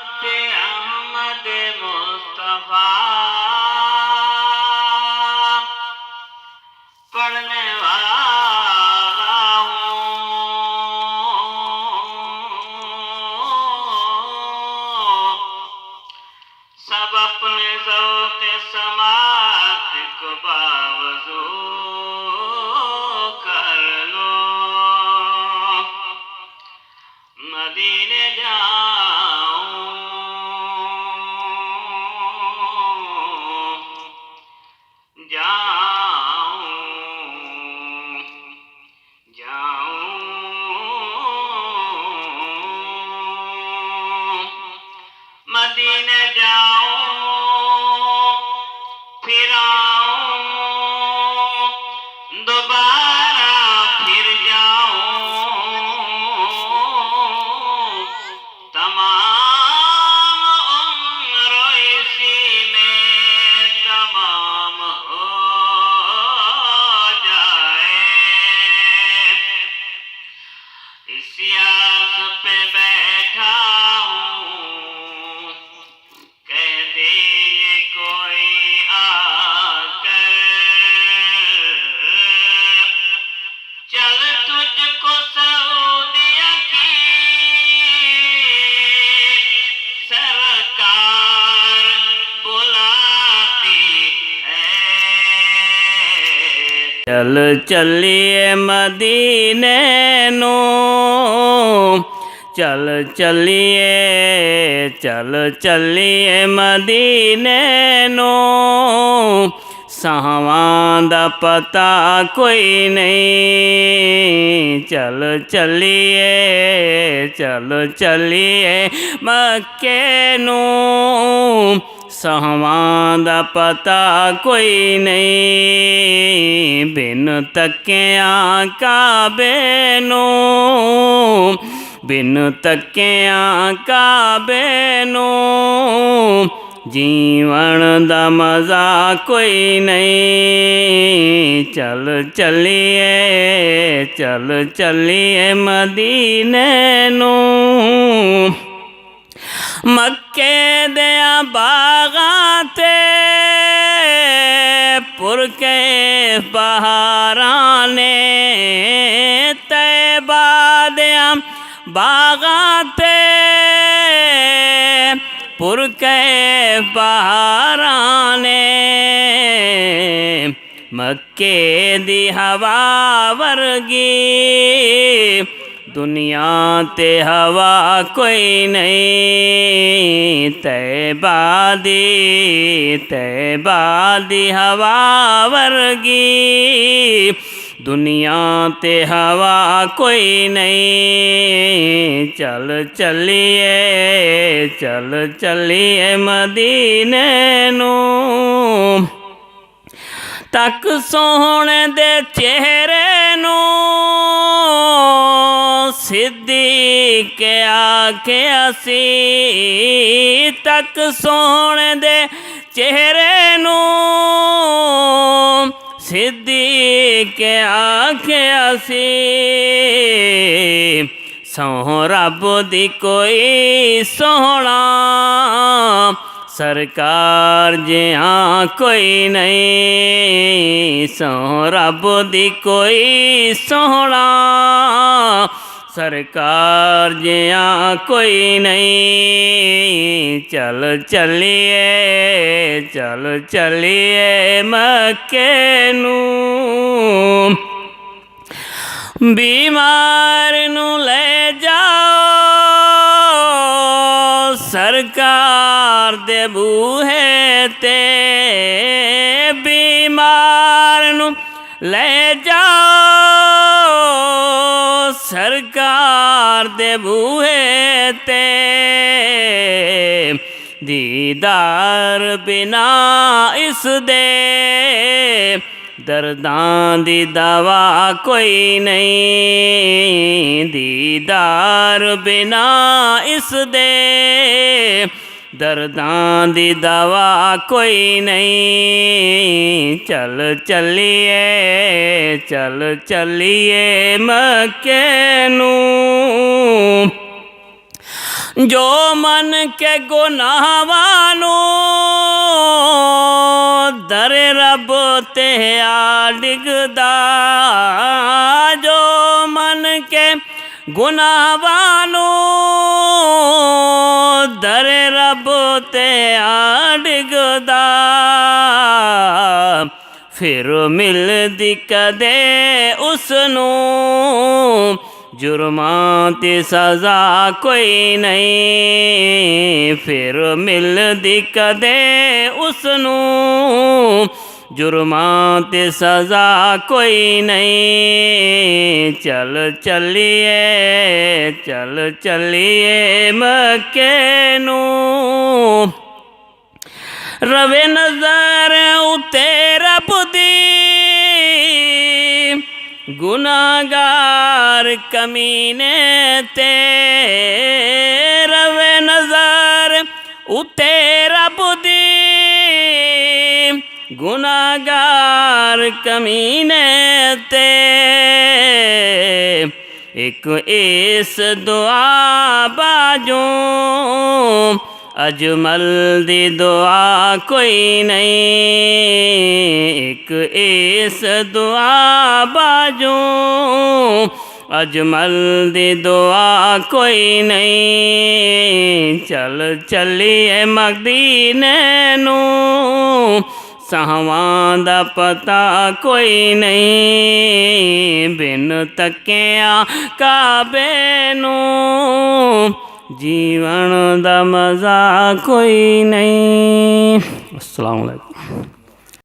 احمد مصطفیٰ پڑھنے والا ہوں، سب اپنے ذوق سماعت کو باوضو کر لو، مدینے مدینے جاؤں پھر آؤں دوبارہ پھر جاؤں، تمام عمر اسی میں تمام ہو جائے، اسی آس پہ بیٹھا چل چلیے مدینے نو، چل چلیے مدینے نو، سہواں دا پتہ کوئی نہیں، چل چلیے مکے نو، سہواں دا پتہ کوئی نہیں، بن تکیاں کعبے نو، بن تکیاں کعبے نو، جیون دا مزہ کوئی نہیں، چل چلیے مدینے نو، مکے دیاں باغاں تے پر کے بہاراں نے، طیبہ دیاں باغاں تے پر کے بہاراں نے، مکے دی ہوا ورگی دنیا تے ہوا کوئی نہیں، طیبہ دی ہوا ورگی دنیا تے ہوا کوئی نہیں، چل چلیے مدینے نو، تک سوہنے دے چہرے نو، صدیق آکھے اسی، تک سوہنے دے چہرے نو، صدیق آکھے اسی، سوہ رب دی کوئی سوہنا سرکار جہاں کوئی نہیں، سوہ رب دی کوئی سوہنا سرکار جہاں کوئی نہیں، چل چلیے مکے نو، بیمار نو لے جاؤ سرکار دے بوہے تے، بیمار نو لے جاؤ سرکار دے بوہے تے، دیدار بنا اس دے درداں دی دوا کوئی نہیں، دیدار بنا اس دے درداں دی دوا کوئی نہیں، چل چلیے مکے نو، ਜੋ ਮਨ ਕੇ ਗੁਨਾਹਾਂ ਨੂੰ ਦਰ ਰੱਬ ਤੇ ਆ ਡਿੱਗਦਾ, ਜੋ ਮਨ ਕੇ ਗੁਨਾਹਾਂ ਨੂੰ ਦਰ ਰੱਬ ਤੇ ਆ ਡਿੱਗਦਾ, ਫਿਰ ਮਿਲਦੀ ਕਦੇ ਉਸ ਨੂੰ ਜੁਰਮਾਂ ਤੇ ਸਜ਼ਾ ਕੋਈ ਨਹੀਂ, ਫਿਰ ਮਿਲਦੀ ਕਦੇ ਉਸ ਨੂੰ ਜੁਰਮਾਂ ਤੇ ਸਜ਼ਾ ਕੋਈ ਨਹੀਂ। ਚੱਲ ਚੱਲੀਏ, ਚੱਲ ਚੱਲੀਏ ਮੱਕੇ ਨੂੰ, ਰਵੇ ਨਜ਼ਰ ਉੱਤੇ ਰੱਬ ਦੀ, ਗੁਨਾਹਗਾਰ ਕਮੀਨੇ ਤੇ, ਰਵੇ ਨਜ਼ਰ ਉੱਤੇ ਰੱਬ ਦੀ, ਗੁਨਾਹਗਾਰ ਕਮੀਨੇ ਤੇ। ਇੱਕ ਇਸ ਦੁਆ ਬਾਝੋਂ ਅਜਮਲ ਦੀ ਦੁਆ ਕੋਈ ਨਹੀਂ, ਇੱਕ ਇਸ ਦੁਆ ਬਾਝੋਂ ਅਜਮਲ ਦੀ ਦੁਆ ਕੋਈ ਨਹੀਂ। ਚੱਲ ਚੱਲੀਏ ਮਦੀਨੇ ਨੂੰ, ਸਾਹਾਂ ਦਾ ਪਤਾ ਕੋਈ ਨਹੀਂ, ਬਿਨ ਤੱਕਿਆ ਕਾਬੇ ਨੂੰ ਜੀਵਨ ਦਾ ਮਜ਼ਾ ਕੋਈ ਨਹੀਂ। ਅਸਲਾਮ ਅਲੈਕੁਮ।